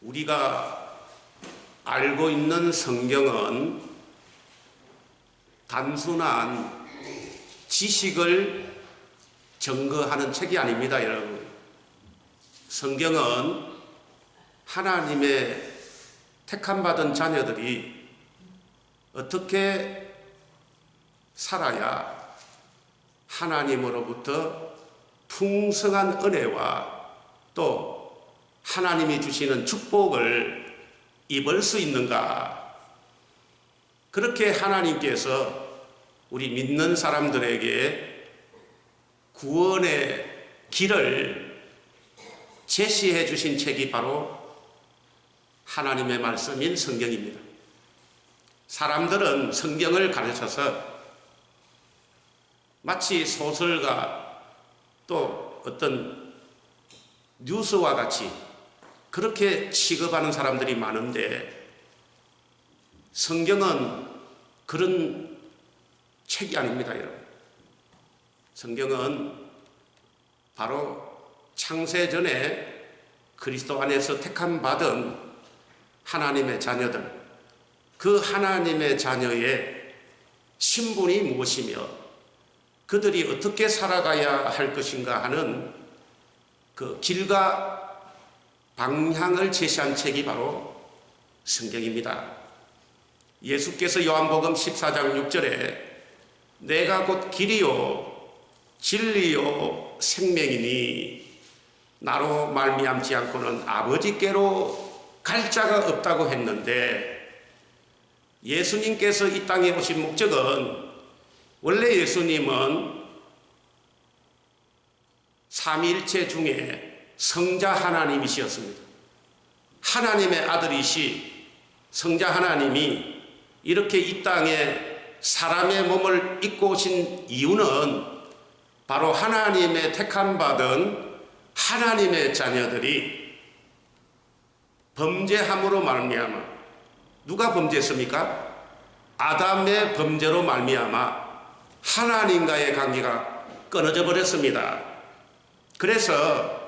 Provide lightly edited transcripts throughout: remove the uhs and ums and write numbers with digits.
우리가 알고 있는 성경은 단순한 지식을 증거하는 책이 아닙니다, 여러분. 성경은 하나님의 택함받은 자녀들이 어떻게 살아야 하나님으로부터 풍성한 은혜와 또 하나님이 주시는 축복을 입을 수 있는가? 그렇게 하나님께서 우리 믿는 사람들에게 구원의 길을 제시해 주신 책이 바로 하나님의 말씀인 성경입니다. 사람들은 성경을 가르쳐서 마치 소설가 또 어떤 뉴스와 같이 그렇게 취급하는 사람들이 많은데, 성경은 그런 책이 아닙니다, 여러분. 성경은 바로 창세전에 그리스도 안에서 택함받은 하나님의 자녀들, 그 하나님의 자녀의 신분이 무엇이며 그들이 어떻게 살아가야 할 것인가 하는 그 길과 방향을 제시한 책이 바로 성경입니다. 예수께서 요한복음 14장 6절에 내가 곧 길이요 진리요 생명이니 나로 말미암지 않고는 아버지께로 갈 자가 없다고 했는데, 예수님께서 이 땅에 오신 목적은, 원래 예수님은 삼위일체 중에 성자 하나님이시였습니다. 하나님의 아들이시 성자 하나님이 이렇게 이 땅에 사람의 몸을 입고 오신 이유는 바로 하나님의 택함받은 하나님의 자녀들이 범죄함으로 말미암아, 누가 범죄했습니까? 아담의 범죄로 말미암아 하나님과의 관계가 끊어져 버렸습니다. 그래서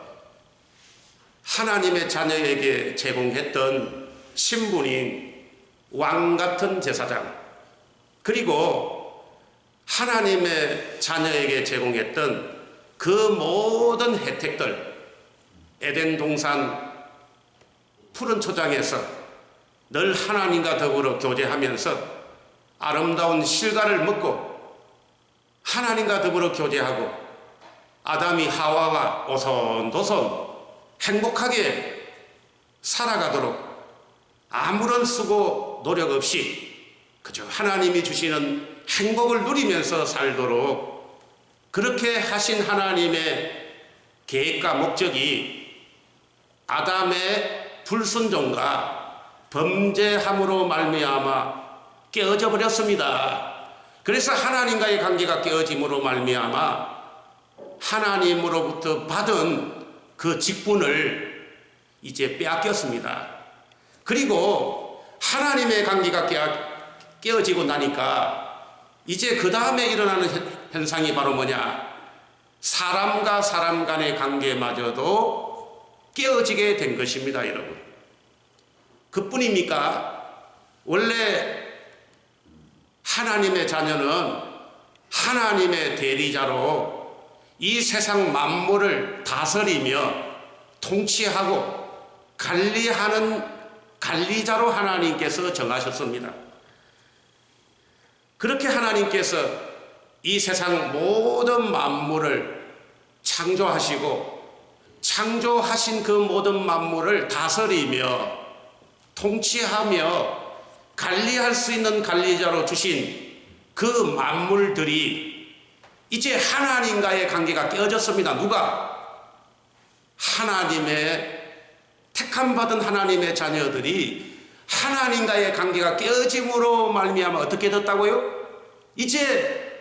하나님의 자녀에게 제공했던 신분인 왕 같은 제사장, 그리고 하나님의 자녀에게 제공했던 그 모든 혜택들, 에덴 동산 푸른 초장에서 늘 하나님과 더불어 교제하면서 아름다운 실과를 먹고 하나님과 더불어 교제하고 아담이 하와와 오손도손 행복하게 살아가도록 아무런 수고 노력 없이 그저 하나님이 주시는 행복을 누리면서 살도록 그렇게 하신 하나님의 계획과 목적이 아담의 불순종과 범죄함으로 말미암아 깨어져 버렸습니다. 그래서 하나님과의 관계가 깨어짐으로 말미암아 하나님으로부터 받은 그 직분을 이제 빼앗겼습니다. 그리고 하나님의 관계가 깨어지고 나니까 이제 그 다음에 일어나는 현상이 바로 뭐냐? 사람과 사람 간의 관계마저도 깨어지게 된 것입니다, 여러분. 그뿐입니까? 원래 하나님의 자녀는 하나님의 대리자로 이 세상 만물을 다스리며 통치하고 관리하는 관리자로 하나님께서 정하셨습니다. 그렇게 하나님께서 이 세상 모든 만물을 창조하시고 창조하신 그 모든 만물을 다스리며 통치하며 관리할 수 있는 관리자로 주신 그 만물들이 이제 하나님과의 관계가 깨어졌습니다. 누가? 하나님의 택함받은 하나님의 자녀들이 하나님과의 관계가 깨어짐으로 말미암아 어떻게 됐다고요? 이제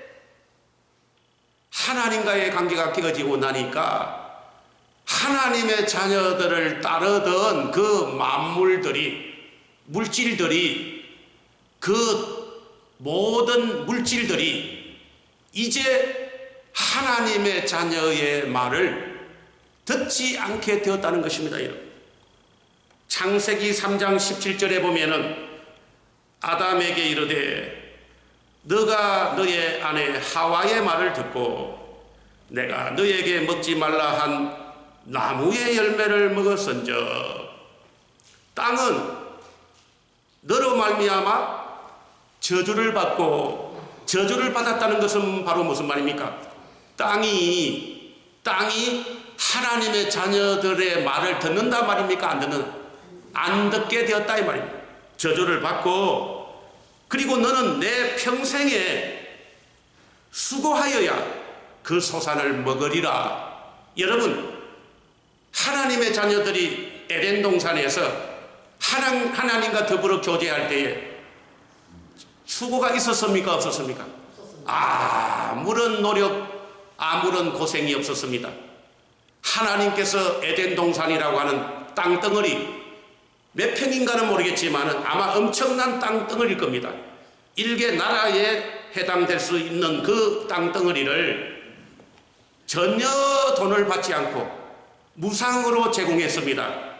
하나님과의 관계가 깨어지고 나니까 하나님의 자녀들을 따르던 그 만물들이, 물질들이, 그 모든 물질들이 이제 하나님의 자녀의 말을 듣지 않게 되었다는 것입니다. 창세기 3장 17절에 보면은 아담에게 이르되 너가 너의 아내 하와의 말을 듣고 내가 너에게 먹지 말라 한 나무의 열매를 먹었은즉 땅은 너로 말미암아 저주를 받고, 저주를 받았다는 것은 바로 무슨 말입니까? 땅이 하나님의 자녀들의 말을 듣는다 말입니까? 안 듣는? 안 듣게 되었다 이 말입니다. 저주를 받고, 그리고 너는 내 평생에 수고하여야 그 소산을 먹으리라. 여러분, 하나님의 자녀들이 에덴 동산에서 하나님과 더불어 교제할 때에 수고가 있었습니까? 없었습니까? 아무런 노력, 아무런 고생이 없었습니다. 하나님께서 에덴 동산이라고 하는 땅덩어리, 몇 평인가는 모르겠지만 아마 엄청난 땅덩어리일 겁니다. 일개 나라에 해당될 수 있는 그 땅덩어리를 전혀 돈을 받지 않고 무상으로 제공했습니다.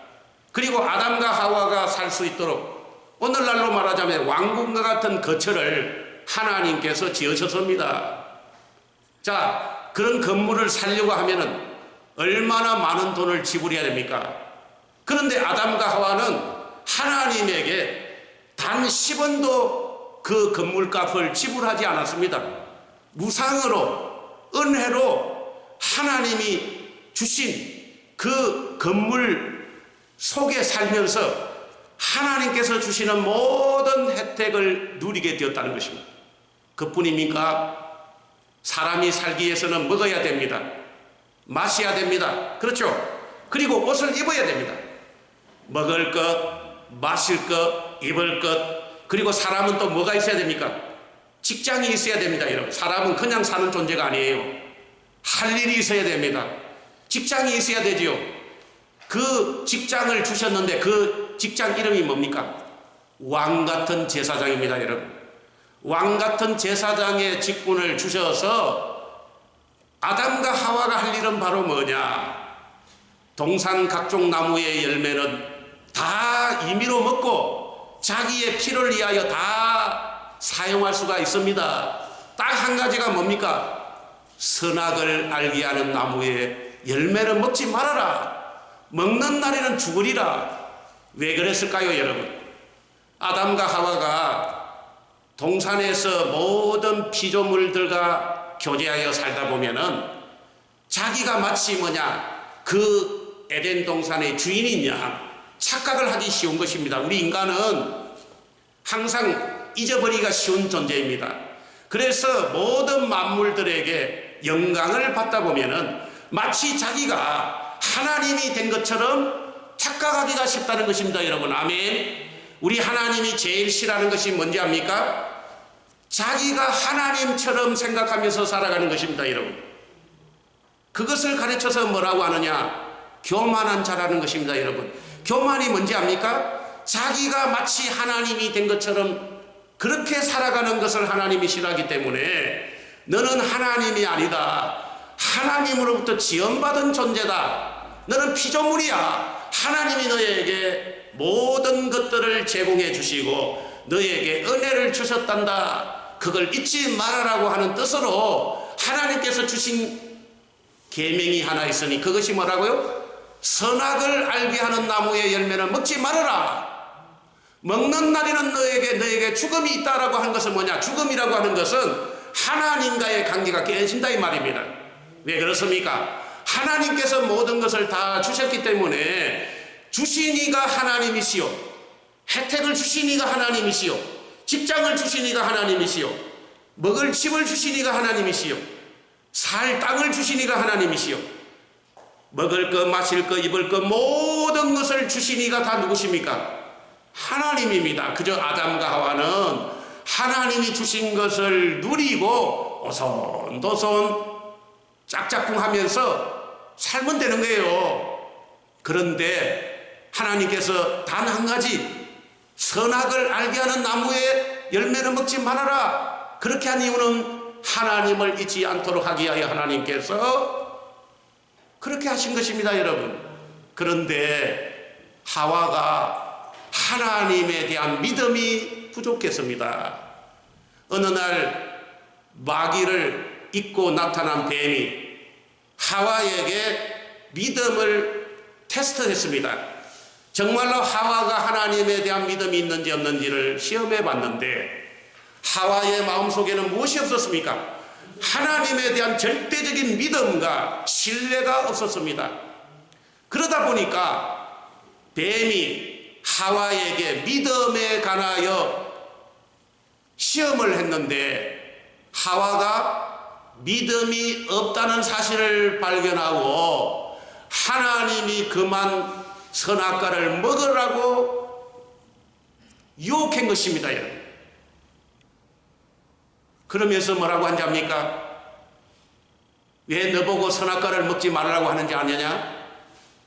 그리고 아담과 하와가 살 수 있도록 오늘날로 말하자면 왕궁과 같은 거처를 하나님께서 지으셨습니다. 자, 그런 건물을 살려고 하면은 얼마나 많은 돈을 지불해야 됩니까? 그런데 아담과 하와는 하나님에게 단 10원도 그 건물값을 지불하지 않았습니다. 무상으로, 은혜로 하나님이 주신 그 건물 속에 살면서 하나님께서 주시는 모든 혜택을 누리게 되었다는 것입니다. 그뿐입니까? 사람이 살기 위해서는 먹어야 됩니다. 마셔야 됩니다. 그렇죠? 그리고 옷을 입어야 됩니다. 먹을 것, 마실 것, 입을 것, 그리고 사람은 또 뭐가 있어야 됩니까? 직장이 있어야 됩니다. 여러분, 사람은 그냥 사는 존재가 아니에요. 할 일이 있어야 됩니다. 직장이 있어야 되지요. 그 직장을 주셨는데 그 직장 이름이 뭡니까? 왕 같은 제사장입니다. 여러분, 왕 같은 제사장의 직분을 주셔서 아담과 하와가 할 일은 바로 뭐냐? 동산 각종 나무의 열매는 다 임의로 먹고 자기의 필요를 위하여 다 사용할 수가 있습니다. 딱 한 가지가 뭡니까? 선악을 알게 하는 나무의 열매를 먹지 말아라. 먹는 날에는 죽으리라. 왜 그랬을까요, 여러분? 아담과 하와가 동산에서 모든 피조물들과 교제하여 살다 보면은 자기가 마치 뭐냐, 그 에덴 동산의 주인이냐 착각을 하기 쉬운 것입니다. 우리 인간은 항상 잊어버리기가 쉬운 존재입니다. 그래서 모든 만물들에게 영광을 받다 보면은 마치 자기가 하나님이 된 것처럼 착각하기가 쉽다는 것입니다. 여러분, 아멘. 우리 하나님이 제일 싫어하는 것이 뭔지 압니까? 자기가 하나님처럼 생각하면서 살아가는 것입니다. 여러분, 그것을 가르쳐서 뭐라고 하느냐? 교만한 자라는 것입니다. 여러분, 교만이 뭔지 압니까? 자기가 마치 하나님이 된 것처럼 그렇게 살아가는 것을 하나님이 싫어하기 때문에 너는 하나님이 아니다. 하나님으로부터 지원받은 존재다. 너는 피조물이야. 하나님이 너에게 모든 것들을 제공해 주시고 너에게 은혜를 주셨단다. 그걸 잊지 말아라고 하는 뜻으로 하나님께서 주신 계명이 하나 있으니 그것이 뭐라고요? 선악을 알게 하는 나무의 열매는 먹지 말아라. 먹는 날에는 너에게 죽음이 있다라고 하는 것은 뭐냐? 죽음이라고 하는 것은 하나님과의 관계가 깨진다 이 말입니다. 왜 그렇습니까? 하나님께서 모든 것을 다 주셨기 때문에 주신 이가 하나님이시요, 혜택을 주신 이가 하나님이시요, 직장을 주신 이가 하나님이시요, 먹을 집을 주신 이가 하나님이시요, 살 땅을 주신 이가 하나님이시요, 먹을 것, 마실 것, 입을 것 모든 것을 주신 이가 다 누구십니까? 하나님입니다. 그저 아담과 하와는 하나님이 주신 것을 누리고 오손도손 짝짝꿍하면서 살면 되는 거예요. 그런데 하나님께서 단 한 가지, 선악을 알게 하는 나무의 열매는 먹지 말아라. 그렇게 한 이유는 하나님을 잊지 않도록 하기 위하여 하나님께서 그렇게 하신 것입니다, 여러분. 그런데 하와가 하나님에 대한 믿음이 부족했습니다. 어느 날 마귀를 입고 나타난 뱀이 하와에게 믿음을 테스트했습니다. 정말로 하와가 하나님에 대한 믿음이 있는지 없는지를 시험해 봤는데 하와의 마음속에는 무엇이 없었습니까? 하나님에 대한 절대적인 믿음과 신뢰가 없었습니다. 그러다 보니까 뱀이 하와에게 믿음에 관하여 시험을 했는데 하와가 믿음이 없다는 사실을 발견하고 하나님이 그만 선악과를 먹으라고 유혹한 것입니다. 여러분. 그러면서 뭐라고 한답니까? 왜 너보고 선악과를 먹지 말라고 하는지 아느냐?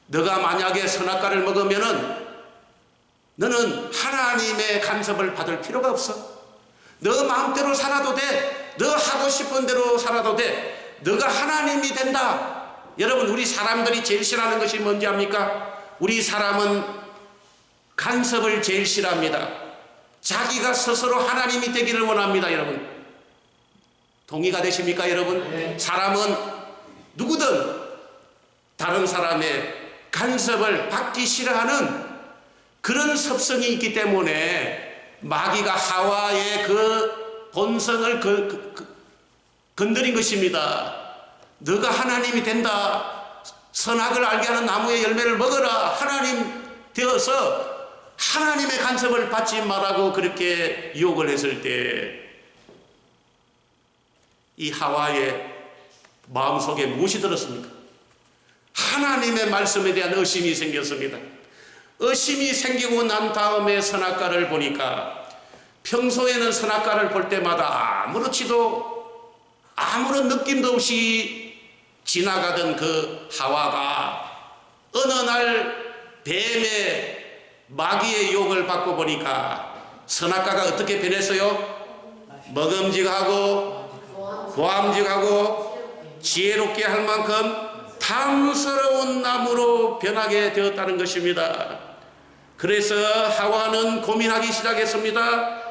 너가 만약에 선악과를 먹으면은 너는 하나님의 간섭을 받을 필요가 없어. 너 마음대로 살아도 돼. 너 하고 싶은 대로 살아도 돼. 너가 하나님이 된다. 여러분, 우리 사람들이 제일 싫어하는 것이 뭔지 압니까? 우리 사람은 간섭을 제일 싫어합니다. 자기가 스스로 하나님이 되기를 원합니다. 여러분, 동의가 되십니까? 여러분, 네. 사람은 누구든 다른 사람의 간섭을 받기 싫어하는 그런 습성이 있기 때문에 마귀가 하와의 그 본성을 건드린 것입니다. 너가 하나님이 된다. 선악을 알게 하는 나무의 열매를 먹어라. 하나님 되어서 하나님의 간섭을 받지 말라고 그렇게 유혹을 했을 때 이 하와의 마음속에 무엇이 들었습니까? 하나님의 말씀에 대한 의심이 생겼습니다. 의심이 생기고 난 다음에 선악과를 보니까 평소에는 선악과를 볼 때마다 아무렇지도 아무런 느낌도 없이 지나가던 그 하와가 어느 날 뱀의 마귀의 유혹을 받고 보니까 선악과가 어떻게 변했어요? 먹음직하고 보암직하고 지혜롭게 할 만큼 탐스러운 나무로 변하게 되었다는 것입니다. 그래서 하와는 고민하기 시작했습니다.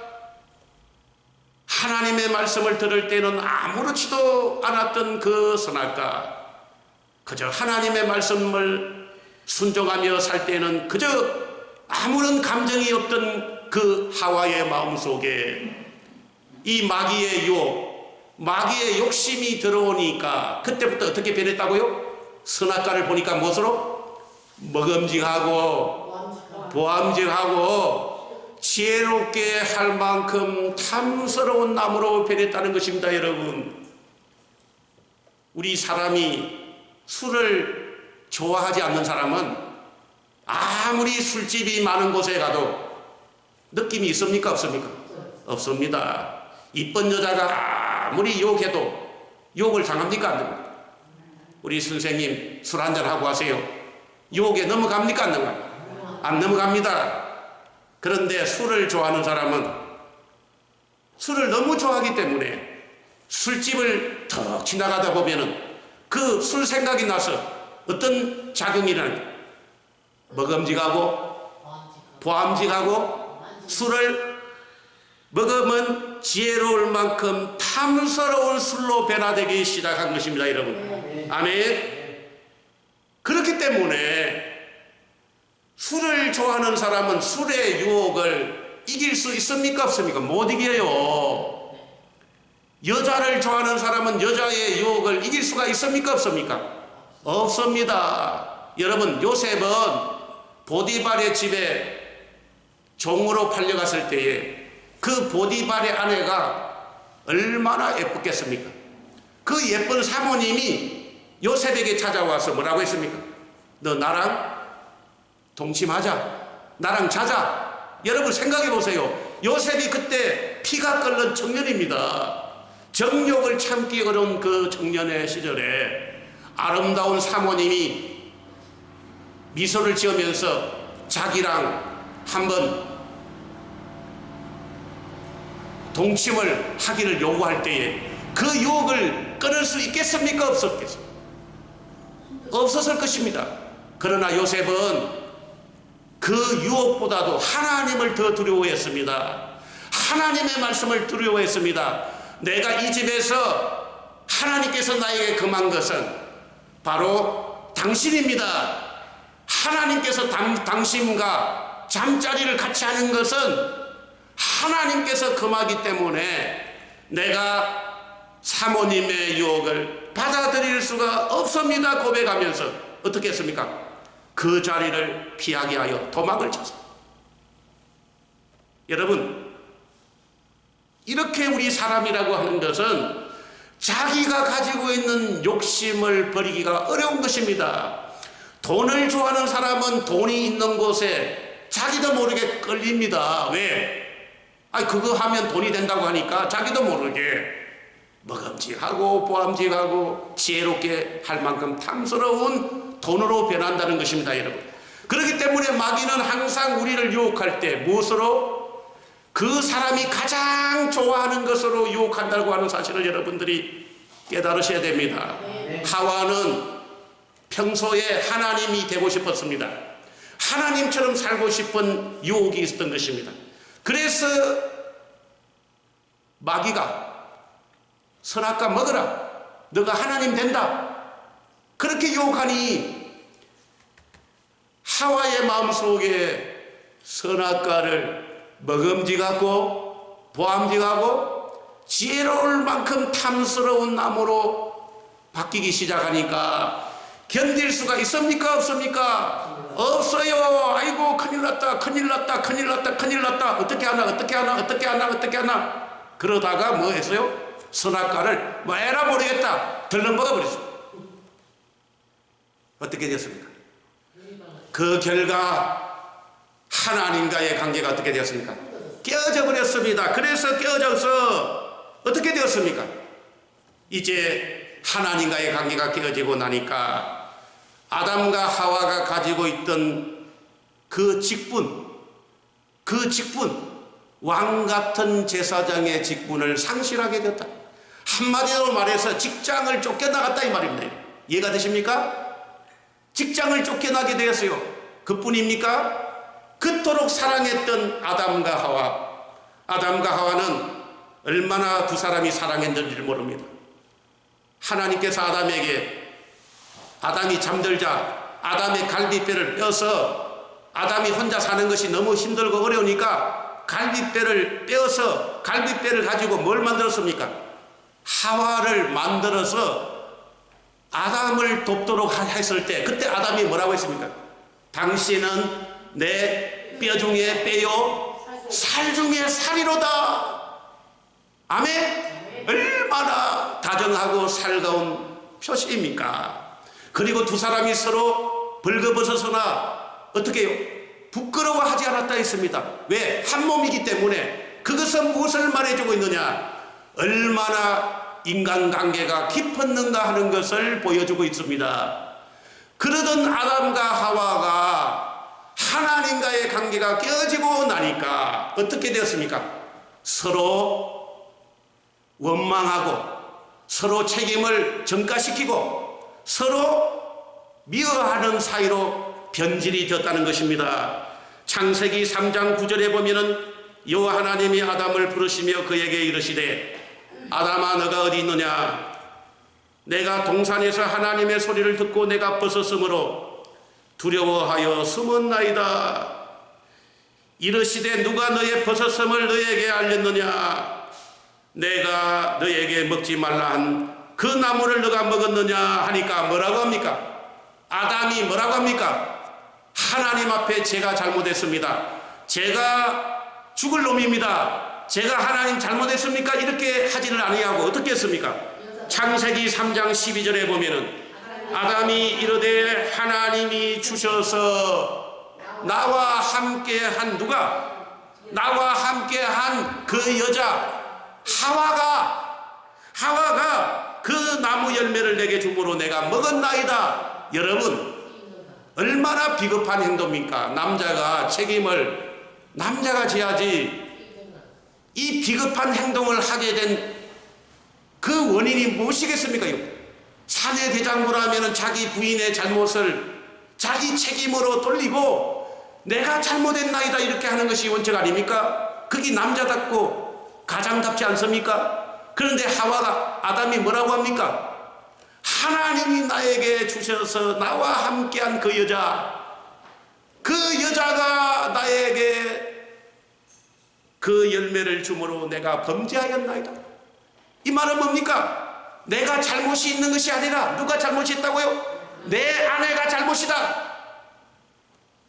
하나님의 말씀을 들을 때는 아무렇지도 않았던 그 선악과, 그저 하나님의 말씀을 순종하며 살 때는 그저 아무런 감정이 없던 그 하와의 마음속에 이 마귀의 유혹, 마귀의 욕심이 들어오니까 그때부터 어떻게 변했다고요? 선악과를 보니까 무엇으로? 먹음직하고 보암직하고 지혜롭게 할 만큼 탐스러운 나무로 변했다는 것입니다. 여러분, 우리 사람이 술을 좋아하지 않는 사람은 아무리 술집이 많은 곳에 가도 느낌이 있습니까? 없습니까? 없습니다. 이쁜 여자가 아무리 유혹해도 유혹을 당합니까? 안 됩니까? 우리 선생님 술 한잔 하고 하세요. 유혹에 넘어갑니까? 안 넘어갑니까? 안 넘어갑니다. 그런데 술을 좋아하는 사람은 술을 너무 좋아하기 때문에 술집을 턱 지나가다 보면은 그 술 생각이 나서 어떤 작용이 일어나요? 먹음직하고 보암직하고 술을 먹으면 지혜로울 만큼 탐스러운 술로 변화되기 시작한 것입니다. 여러분, 아멘. 그렇기 때문에 술을 좋아하는 사람은 술의 유혹을 이길 수 있습니까? 없습니까? 못 이겨요. 여자를 좋아하는 사람은 여자의 유혹을 이길 수가 있습니까? 없습니까? 없습니다. 여러분, 요셉은 보디발의 집에 종으로 팔려갔을 때에 그 보디발의 아내가 얼마나 예쁘겠습니까? 그 예쁜 사모님이 요셉에게 찾아와서 뭐라고 했습니까? 너 나랑 동침하자. 나랑 자자. 여러분 생각해 보세요. 요셉이 그때 피가 끓는 청년입니다. 정욕을 참기 어려운 그 청년의 시절에 아름다운 사모님이 미소를 지으면서 자기랑 한번 동침을 하기를 요구할 때에 그 유혹을 끊을 수 있겠습니까? 없었겠습니까? 없었을 것입니다. 그러나 요셉은 그 유혹보다도 하나님을 더 두려워했습니다. 하나님의 말씀을 두려워했습니다. 내가 이 집에서 하나님께서 나에게 금한 것은 바로 당신입니다. 하나님께서 당신과 잠자리를 같이 하는 것은 하나님께서 금하기 때문에 내가 사모님의 유혹을 받아들일 수가 없습니다. 고백하면서 어떻게 했습니까? 그 자리를 피하게 하여 도망을 쳤습니다. 여러분, 이렇게 우리 사람이라고 하는 것은 자기가 가지고 있는 욕심을 버리기가 어려운 것입니다. 돈을 좋아하는 사람은 돈이 있는 곳에 자기도 모르게 끌립니다. 왜? 그거 하면 돈이 된다고 하니까 자기도 모르게 먹음직하고 보암직하고 지혜롭게 할 만큼 탐스러운 돈으로 변한다는 것입니다, 여러분. 그렇기 때문에 마귀는 항상 우리를 유혹할 때 무엇으로? 그 사람이 가장 좋아하는 것으로 유혹한다고 하는 사실을 여러분들이 깨달으셔야 됩니다. 하와는 평소에 하나님이 되고 싶었습니다. 하나님처럼 살고 싶은 유혹이 있었던 것입니다. 그래서 마귀가 선악과 먹으라, 너가 하나님 된다, 그렇게 유혹하니 하와의 마음속에 선악과를 먹음직하고 보암직하고 지혜로울 만큼 탐스러운 나무로 바뀌기 시작하니까 견딜 수가 있습니까? 없습니까? 없어요. 아이고, 큰일 났다, 큰일 났다, 큰일 났다, 큰일 났다. 어떻게 하나, 어떻게 하나, 어떻게 하나, 어떻게 하나. 그러다가 뭐 했어요? 선악과를 뭐 에라 모르겠다, 덜렁 먹어버렸어요. 어떻게 됐습니까? 그 결과 하나님과의 관계가 어떻게 되었습니까? 깨어져 버렸습니다. 그래서 깨어져서 어떻게 되었습니까? 이제 하나님과의 관계가 깨어지고 나니까 아담과 하와가 가지고 있던 그 직분, 왕 같은 제사장의 직분을 상실하게 되었다. 한마디로 말해서 직장을 쫓겨나갔다 이 말입니다. 이해가 되십니까? 직장을 쫓겨나게 되었어요. 그뿐입니까? 그토록 사랑했던 아담과 하와는 얼마나 두 사람이 사랑했는지를 모릅니다. 하나님께서 아담이 잠들자 아담의 갈비뼈를 떼어서, 아담이 혼자 사는 것이 너무 힘들고 어려우니까 갈비뼈를 떼어서 갈비뼈를 가지고 뭘 만들었습니까? 하와를 만들어서 아담을 돕도록 했을 때, 그때 아담이 뭐라고 했습니까? 당신은 내 뼈 중에 뼈요, 살 중에 살이로다. 아멘? 얼마나 다정하고 살가운 표시입니까? 그리고 두 사람이 서로 벌거벗어서나 어떻게 해요? 부끄러워하지 않았다 했습니다. 왜? 한 몸이기 때문에. 그것은 무엇을 말해주고 있느냐? 얼마나 인간관계가 깊었는가 하는 것을 보여주고 있습니다. 그러던 아담과 하와가 하나님과의 관계가 깨어지고 나니까 어떻게 되었습니까? 서로 원망하고 서로 책임을 전가시키고 서로 미워하는 사이로 변질이 되었다는 것입니다. 창세기 3장 9절에 보면은 여호와 하나님이 아담을 부르시며 그에게 이르시되 아담아, 너가 어디 있느냐? 내가 동산에서 하나님의 소리를 듣고 내가 벗었으므로 두려워하여 숨었나이다. 이르시되 누가 너의 벗었음을 너에게 알렸느냐? 내가 너에게 먹지 말라 한 그 나무를 너가 먹었느냐 하니까 뭐라고 합니까? 아담이 뭐라고 합니까? 하나님 앞에 제가 잘못했습니다. 제가 죽을 놈입니다. 제가 하나님 잘못했습니까? 이렇게 하지를 아니하고 어떻게 했습니까? 창세기 3장 12절에 보면은 아담이 이르되 하나님이 주셔서 나와 함께한 누가? 나와 함께한 그 여자 하와가 그 나무 열매를 내게 주므로 내가 먹었나이다. 여러분, 얼마나 비겁한 행동입니까? 남자가 책임을 남자가 져야지. 이 비겁한 행동을 하게 된 그 원인이 무엇이겠습니까? 사내 대장부라면 자기 부인의 잘못을 자기 책임으로 돌리고 내가 잘못했나이다 이렇게 하는 것이 원칙 아닙니까? 그게 남자답고 가장답지 않습니까? 그런데 하와가 아담이 뭐라고 합니까? 하나님이 나에게 주셔서 나와 함께한 그 여자가 나에게 그 열매를 주므로 내가 범죄하였나이다. 이 말은 뭡니까? 내가 잘못이 있는 것이 아니라 누가 잘못이 있다고요? 내 아내가 잘못이다.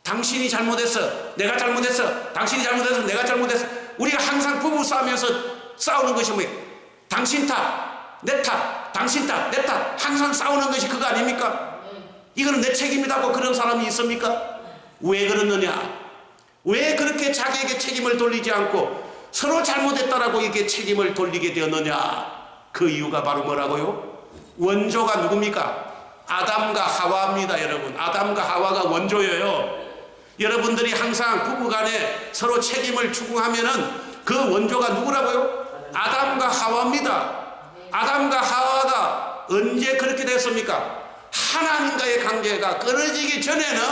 당신이 잘못했어. 내가 잘못했어. 당신이 잘못해서 내가 잘못했어. 우리가 항상 부부 싸움에서 싸우는 것이 뭐예요? 당신 탓, 내 탓, 당신 탓, 내 탓. 항상 싸우는 것이 그거 아닙니까? 이거는 내 책임이라고 그런 사람이 있습니까? 왜 그러느냐? 왜 그렇게 자기에게 책임을 돌리지 않고 서로 잘못했다라고 이게 책임을 돌리게 되었느냐? 그 이유가 바로 뭐라고요? 원조가 누굽니까? 아담과 하와입니다, 여러분. 아담과 하와가 원조예요. 여러분들이 항상 부부간에 서로 책임을 추궁하면은 그 원조가 누구라고요? 아담과 하와입니다. 아담과 하와가 언제 그렇게 됐습니까? 하나님과의 관계가 끊어지기 전에는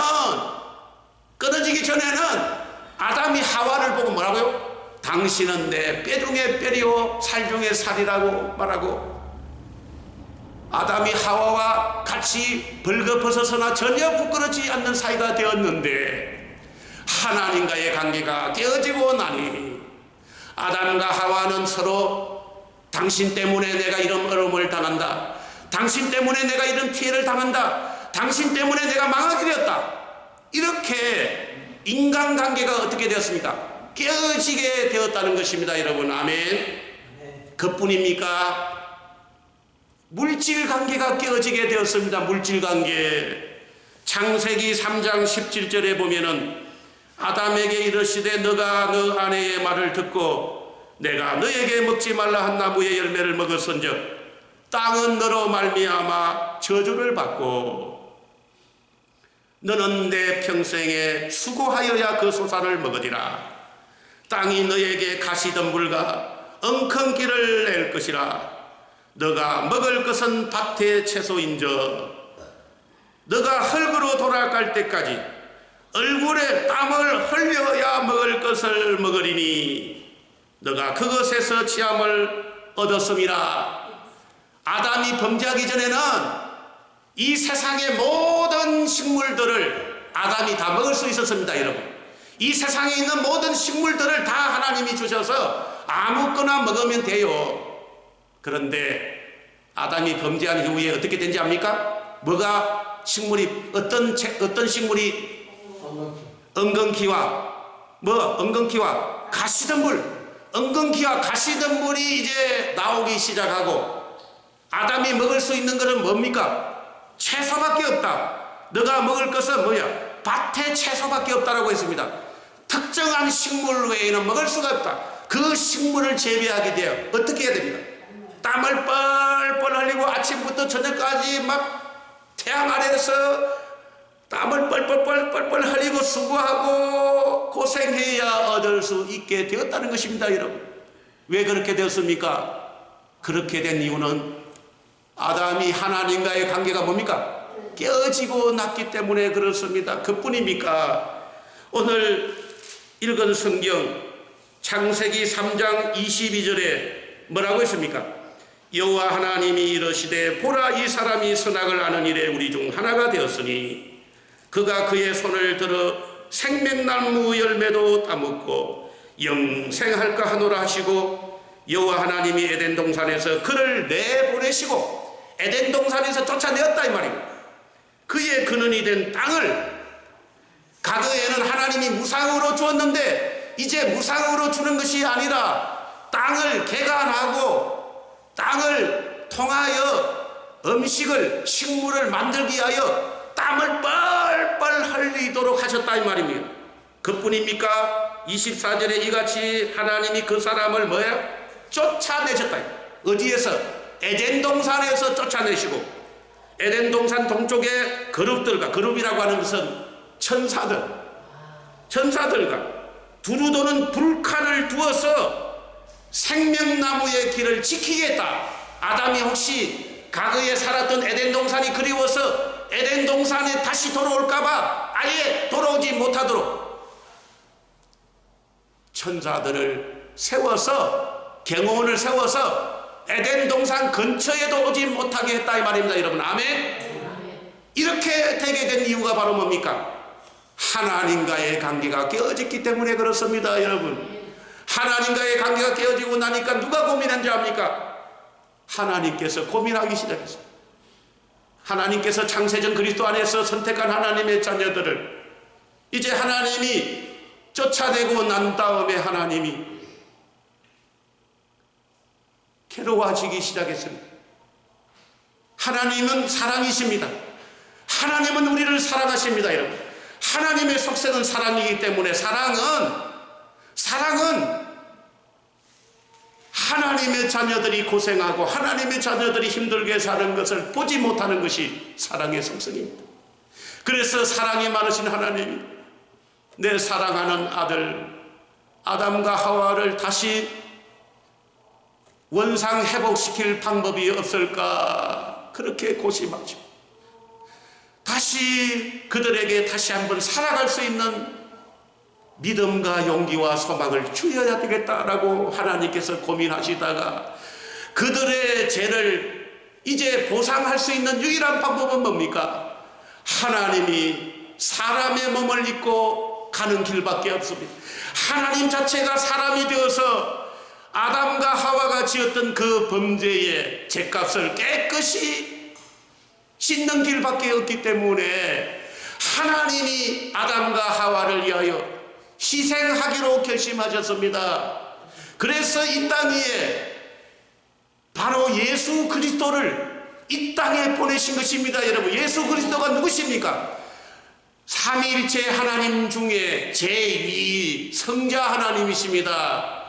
아담이 하와를 보고 뭐라고요? 당신은 내 뼈 중에 뼈리요 살 중에 살이라고 말하고, 아담이 하와와 같이 벌거벗어서나 전혀 부끄럽지 않는 사이가 되었는데 하나님과의 관계가 깨어지고 나니 아담과 하와는 서로 당신 때문에 내가 이런 어려움을 당한다, 당신 때문에 내가 이런 피해를 당한다, 당신 때문에 내가 망하게 되었다, 이렇게 인간관계가 어떻게 되었습니까? 깨어지게 되었다는 것입니다, 여러분. 아멘. 그뿐입니까? 물질관계가 깨어지게 되었습니다. 물질관계. 창세기 3장 17절에 보면은 아담에게 이르시되 너가 너 아내의 말을 듣고 내가 너에게 먹지 말라 한 나무의 열매를 먹었은즉 땅은 너로 말미암아 저주를 받고 너는 내 평생에 수고하여야 그 소산을 먹으리라. 땅이 너에게 가시덤불과 엉겅기를 낼 것이라. 너가 먹을 것은 밭의 채소인저 너가 흙으로 돌아갈 때까지 얼굴에 땀을 흘려야 먹을 것을 먹으리니 너가 그것에서 취함을 얻었음이라. 아담이 범죄하기 전에는 이 세상의 모든 식물들을 아담이 다 먹을 수 있었습니다, 여러분. 이 세상에 있는 모든 식물들을 다 하나님이 주셔서 아무거나 먹으면 돼요. 그런데 아담이 범죄한 이후에 어떻게 된지 압니까? 뭐가 식물이 어떤 식물이 엉겅퀴와 가시덤불, 엉겅퀴와 가시덤불이 이제 나오기 시작하고 아담이 먹을 수 있는 것은 뭡니까? 채소밖에 없다. 너가 먹을 것은 뭐야? 밭에 채소밖에 없다라고 했습니다. 특정한 식물 외에는 먹을 수가 없다. 그 식물을 재배하게 되어 어떻게 해야 됩니까? 땀을 뻘뻘 흘리고 아침부터 저녁까지 막 태양 아래에서 땀을 뻘뻘 흘리고 수고하고 고생해야 얻을 수 있게 되었다는 것입니다, 여러분. 왜 그렇게 되었습니까? 그렇게 된 이유는 아담이 하나님과의 관계가 뭡니까? 깨어지고 났기 때문에 그렇습니다. 그뿐입니까? 오늘 읽은 성경 창세기 3장 22절에 뭐라고 했습니까? 여호와 하나님이 이르시되 보라 이 사람이 선악을 아는 일에 우리 중 하나가 되었으니 그가 그의 손을 들어 생명나무 열매도 따먹고 영생할까 하노라 하시고 여호와 하나님이 에덴 동산에서 그를 내보내시고 에덴 동산에서 쫓아내었다 이 말입니다. 그의 근원이 된 땅을 과거에는 하나님이 무상으로 주었는데 이제 무상으로 주는 것이 아니라 땅을 개간하고 땅을 통하여 음식을 식물을 만들기 위하여 땀을 뻘뻘 흘리도록 하셨다 이 말입니다. 그뿐입니까? 24절에 이같이 하나님이 그 사람을 뭐야? 쫓아내셨다. 어디에서? 에덴 동산에서 쫓아내시고 에덴 동산 동쪽에 그룹이라고 하는 것은 천사들과 두루도는 불칼을 두어서 생명나무의 길을 지키겠다. 아담이 혹시 과거에 살았던 에덴 동산이 그리워서 에덴 동산에 다시 돌아올까봐 아예 돌아오지 못하도록 천사들을 세워서, 경호원을 세워서 에덴 동산 근처에도 오지 못하게 했다 이 말입니다. 여러분, 아멘? 이렇게 되게 된 이유가 바로 뭡니까? 하나님과의 관계가 깨어졌기 때문에 그렇습니다. 여러분, 하나님과의 관계가 깨어지고 나니까 누가 고민한지 압니까? 하나님께서 고민하기 시작했어요. 하나님께서 창세전 그리스도 안에서 선택한 하나님의 자녀들을 이제 하나님이 쫓아내고 난 다음에 하나님이 괴로워지기 시작했습니다. 하나님은 사랑이십니다. 하나님은 우리를 사랑하십니다. 여러분, 하나님의 속성은 사랑이기 때문에 사랑은 하나님의 자녀들이 고생하고 하나님의 자녀들이 힘들게 사는 것을 보지 못하는 것이 사랑의 속성입니다. 그래서 사랑이 많으신 하나님이 내 사랑하는 아들 아담과 하와를 다시 원상 회복시킬 방법이 없을까 그렇게 고심하죠. 다시 그들에게 다시 한번 살아갈 수 있는 믿음과 용기와 소망을 주어야 되겠다라고 하나님께서 고민하시다가 그들의 죄를 이제 보상할 수 있는 유일한 방법은 뭡니까? 하나님이 사람의 몸을 입고 가는 길밖에 없습니다. 하나님 자체가 사람이 되어서 아담과 하와가 지었던 그 범죄의 죄값을 깨끗이 씻는 길밖에 없기 때문에 하나님이 아담과 하와를 위하여 희생하기로 결심하셨습니다. 그래서 이 땅 위에 바로 예수 그리스도를 이 땅에 보내신 것입니다. 여러분, 예수 그리스도가 누구십니까? 삼위일체 하나님 중에 제2 성자 하나님이십니다.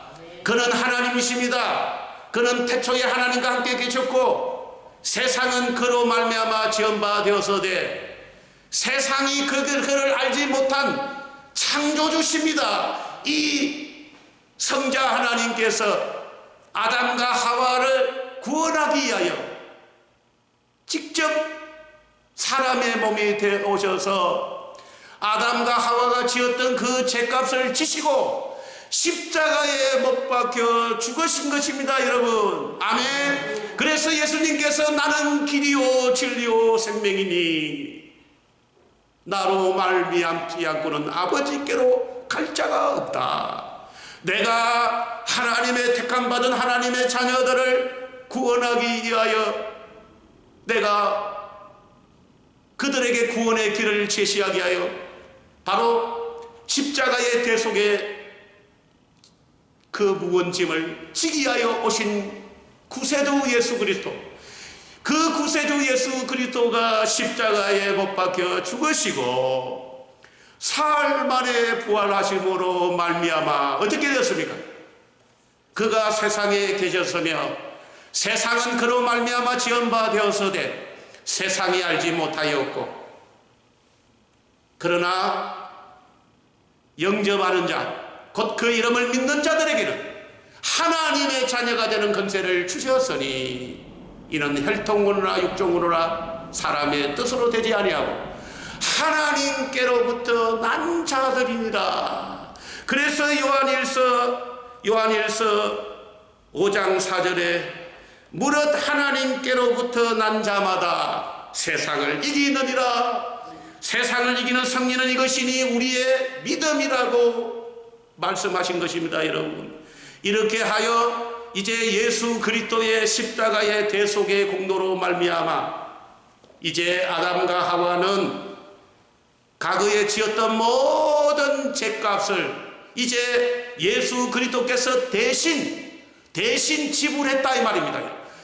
그는 하나님이십니다. 그는 태초에 하나님과 함께 계셨고 세상은 그로 말미암아 지은 바 되었으되 세상이 그를 알지 못한 창조주십니다. 이 성자 하나님께서 아담과 하와를 구원하기 위하여 직접 사람의 몸이 되어 오셔서 아담과 하와가 지었던 그 죄값을 지시고 십자가에 못 박혀 죽으신 것입니다. 여러분, 아멘. 그래서 예수님께서 나는 길이요 진리요 생명이니 나로 말미암지 않고는 아버지께로 갈 자가 없다. 내가 하나님의 택함받은 하나님의 자녀들을 구원하기 위하여 내가 그들에게 구원의 길을 제시하기 위하여 바로 십자가의 대속에 그 무거운 짐을 지기 위하여 오신 구세주 예수 그리스도, 그 구세주 예수 그리스도가 십자가에 못 박혀 죽으시고 사흘 만에 부활하심으로 말미암아 어떻게 되었습니까? 그가 세상에 계셨으며 세상은 그로 말미암아 지은 바 되었으되 세상이 알지 못하였고 그러나 영접하는 자 곧 그 이름을 믿는 자들에게는 하나님의 자녀가 되는 권세를 주셨으니 이는 혈통으로나 육종으로나 사람의 뜻으로 되지 아니하고 하나님께로부터 난 자들이니라. 그래서 요한일서 5장 4절에 무릇 하나님께로부터 난 자마다 세상을 이기느니라. 세상을 이기는 승리는 이것이니 우리의 믿음이라고 말씀하신 것입니다. 여러분, 이렇게 하여 이제 예수 그리스도의 십자가의 대속의 공로로 말미암아 이제 아담과 하와는 과거에 지었던 모든 죄값을 이제 예수 그리스도께서 대신 지불했다 이 말입니다.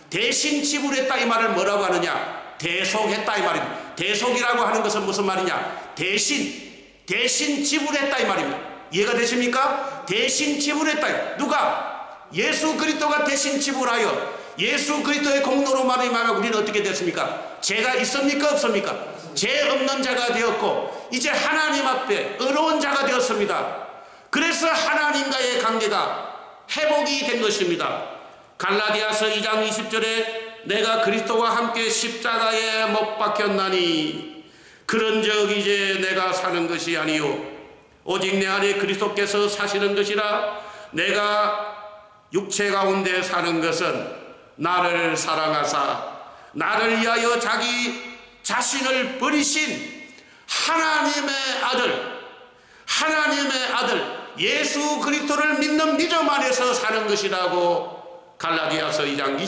대신 지불했다 이 말을 뭐라고 하느냐? 대속했다 이 말입니다. 대속이라고 하는 것은 무슨 말이냐? 대신 지불했다 이 말입니다. 이해가 되십니까? 대신 지불했다. 누가? 예수 그리스도가 대신 지불하여 예수 그리스도의 공로로 말미암아 우리는 어떻게 됐습니까? 죄가 있습니까? 없습니까? 죄 없는 자가 되었고 이제 하나님 앞에 의로운 자가 되었습니다. 그래서 하나님과의 관계가 회복이 된 것입니다. 갈라디아서 2장 20절에 내가 그리스도와 함께 십자가에 못 박혔나니 그런즉 이제 내가 사는 것이 아니요 오직 내 안에 그리스도께서 사시는 것이라. 내가 육체 가운데 사는 것은 나를 사랑하사 나를 위하여 자기 자신을 버리신 하나님의 아들 예수 그리스도를 믿는 믿음 안에서 사는 것이라고 갈라디아서 2장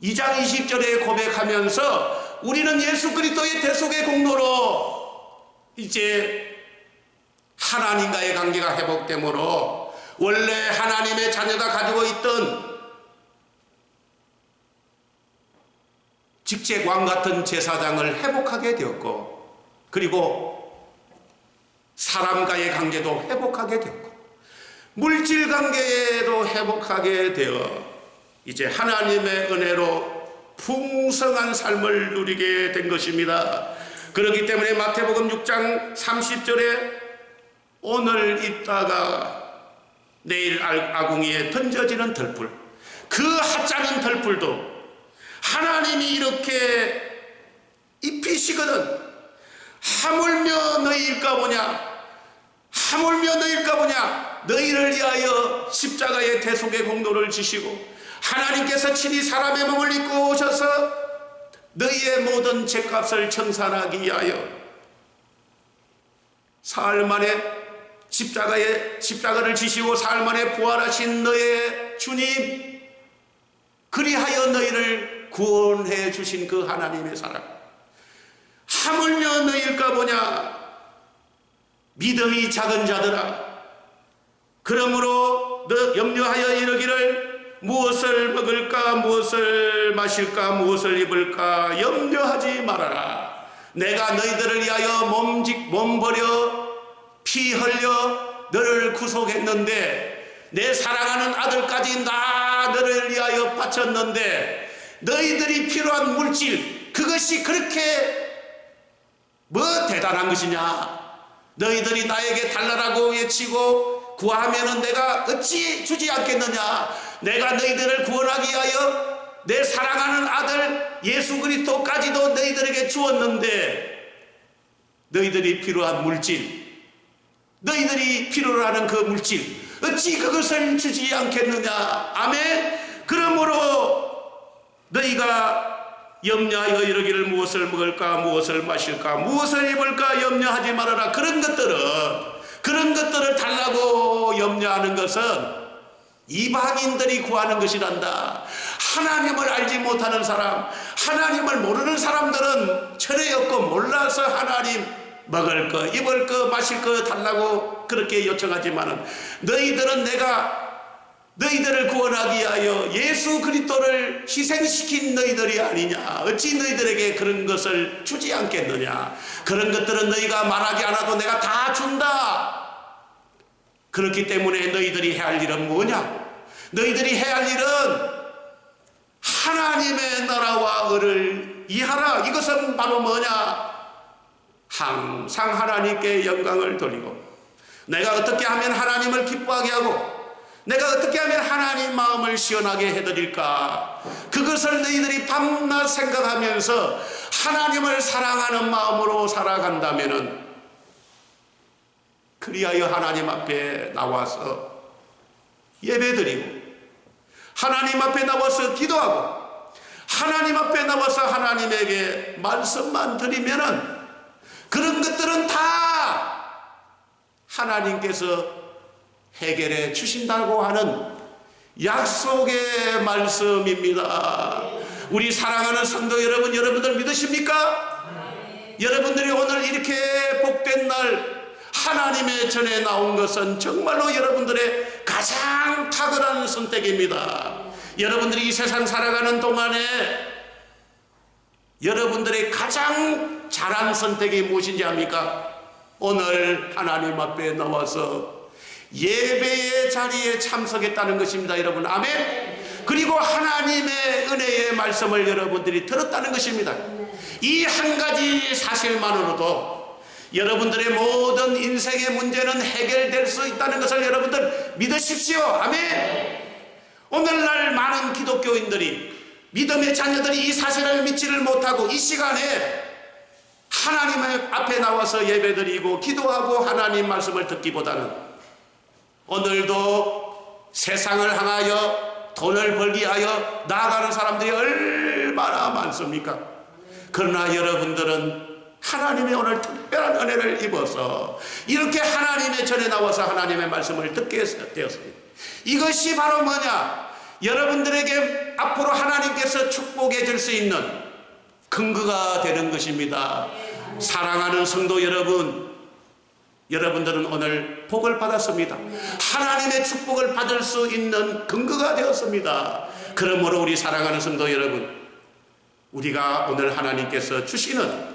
20절에 고백하면서 우리는 예수 그리스도의 대속의 공로로 이제 하나님과의 관계가 회복되므로 원래 하나님의 자녀가 가지고 있던 직책왕 같은 제사장을 회복하게 되었고, 그리고 사람과의 관계도 회복하게 되었고, 물질 관계도 회복하게 되어 이제 하나님의 은혜로 풍성한 삶을 누리게 된 것입니다. 그렇기 때문에 마태복음 6장 30절에 오늘 있다가 내일 아궁이에 던져지는 덜풀, 그 하찮은 덜풀도 하나님이 이렇게 입히시거든. 하물며 너희일까 보냐. 너희를 위하여 십자가의 대속의 공로를 지시고 하나님께서 친히 사람의 몸을 입고 오셔서 너희의 모든 죄값을 청산하기 위하여 사흘 만에 십자가를 지시고 사흘 만에 부활하신 너의 주님, 그리하여 너희를 구원해 주신 그 하나님의 사랑, 하물며 너희일까 보냐. 믿음이 작은 자들아, 그러므로 너 염려하여 이르기를 무엇을 먹을까, 무엇을 마실까, 무엇을 입을까 염려하지 말아라. 내가 너희들을 위하여 몸 버려 피 흘려 너를 구속했는데, 내 사랑하는 아들까지 너를 위하여 바쳤는데, 너희들이 필요한 물질, 그것이 그렇게 대단한 것이냐. 너희들이 나에게 달라라고 외치고 구하면은 내가 어찌 주지 않겠느냐. 내가 너희들을 구원하기 위하여 내 사랑하는 아들 예수 그리스도까지도 너희들에게 주었는데, 너희들이 필요한 물질, 너희들이 필요로 하는 그 물질, 어찌 그것을 주지 않겠느냐. 아멘. 그러므로 너희가 염려하여 이르기를 무엇을 먹을까, 무엇을 마실까, 무엇을 입을까 염려하지 말아라. 그런 것들을 달라고 염려하는 것은 이방인들이 구하는 것이란다. 하나님을 알지 못하는 사람, 하나님을 모르는 사람들은 철에 없고 몰라서 하나님 먹을 거, 입을 거, 마실 거 달라고 그렇게 요청하지만은, 너희들은 내가 너희들을 구원하기 위하여 예수 그리스도를 희생시킨 너희들이 아니냐. 어찌 너희들에게 그런 것을 주지 않겠느냐. 그런 것들은 너희가 말하지 않아도 내가 다 준다. 그렇기 때문에 너희들이 해야 할 일은 뭐냐? 너희들이 해야 할 일은 하나님의 나라와 의를 이하라. 이것은 바로 뭐냐? 항상 하나님께 영광을 돌리고, 내가 어떻게 하면 하나님을 기뻐하게 하고, 내가 어떻게 하면 하나님 마음을 시원하게 해드릴까, 그것을 너희들이 밤낮 생각하면서 하나님을 사랑하는 마음으로 살아간다면은, 그리하여 하나님 앞에 나와서 예배드리고, 하나님 앞에 나와서 기도하고, 하나님 앞에 나와서 하나님에게 말씀만 드리면은, 그런 것들은 다 하나님께서 해결해 주신다고 하는 약속의 말씀입니다. 우리 사랑하는 성도 여러분, 여러분들 믿으십니까? 여러분들이 오늘 이렇게 복된 날 하나님의 전에 나온 것은 정말로 여러분들의 가장 탁월한 선택입니다. 여러분들이 이 세상 살아가는 동안에 여러분들의 가장 잘한 선택이 무엇인지 압니까? 오늘 하나님 앞에 나와서 예배의 자리에 참석했다는 것입니다. 여러분, 아멘. 그리고 하나님의 은혜의 말씀을 여러분들이 들었다는 것입니다. 이 한 가지 사실만으로도 여러분들의 모든 인생의 문제는 해결될 수 있다는 것을 여러분들 믿으십시오. 아멘. 오늘날 많은 기독교인들이, 믿음의 자녀들이 이 사실을 믿지를 못하고 이 시간에 하나님의 앞에 나와서 예배드리고 기도하고 하나님 말씀을 듣기보다는 오늘도 세상을 향하여 돈을 벌기 위하여 나아가는 사람들이 얼마나 많습니까? 그러나 여러분들은 하나님의 오늘 특별한 은혜를 입어서 이렇게 하나님의 전에 나와서 하나님의 말씀을 듣게 되었습니다. 이것이 바로 뭐냐? 여러분들에게 앞으로 하나님께서 축복해 줄 수 있는 근거가 되는 것입니다. 사랑하는 성도 여러분, 여러분들은 오늘 복을 받았습니다. 하나님의 축복을 받을 수 있는 근거가 되었습니다. 그러므로 우리 사랑하는 성도 여러분, 우리가 오늘 하나님께서 주시는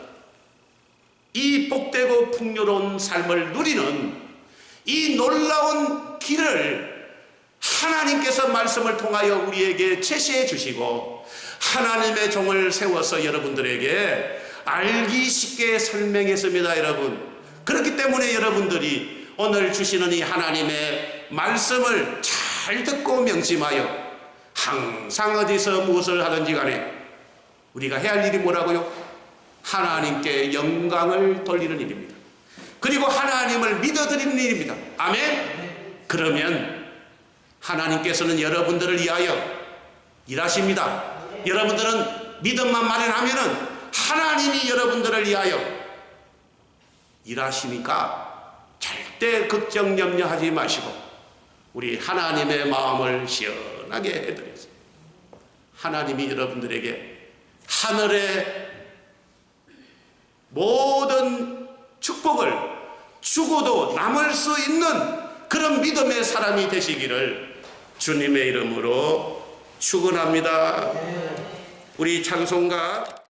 이 복되고 풍요로운 삶을 누리는 이 놀라운 길을 하나님께서 말씀을 통하여 우리에게 제시해 주시고 하나님의 종을 세워서 여러분들에게 알기 쉽게 설명했습니다. 여러분, 그렇기 때문에 여러분들이 오늘 주시는 이 하나님의 말씀을 잘 듣고 명심하여 항상 어디서 무엇을 하든지 간에 우리가 해야 할 일이 뭐라고요? 하나님께 영광을 돌리는 일입니다. 그리고 하나님을 믿어드리는 일입니다. 아멘? 그러면 하나님께서는 여러분들을 위하여 일하십니다. 여러분들은 믿음만 마련하면은 하나님이 여러분들을 위하여 일하시니까 절대 걱정 염려하지 마시고 우리 하나님의 마음을 시원하게 해드리겠습니다. 하나님이 여러분들에게 하늘의 모든 축복을 주고도 남을 수 있는 그런 믿음의 사람이 되시기를 주님의 이름으로 축원합니다. 우리 찬송가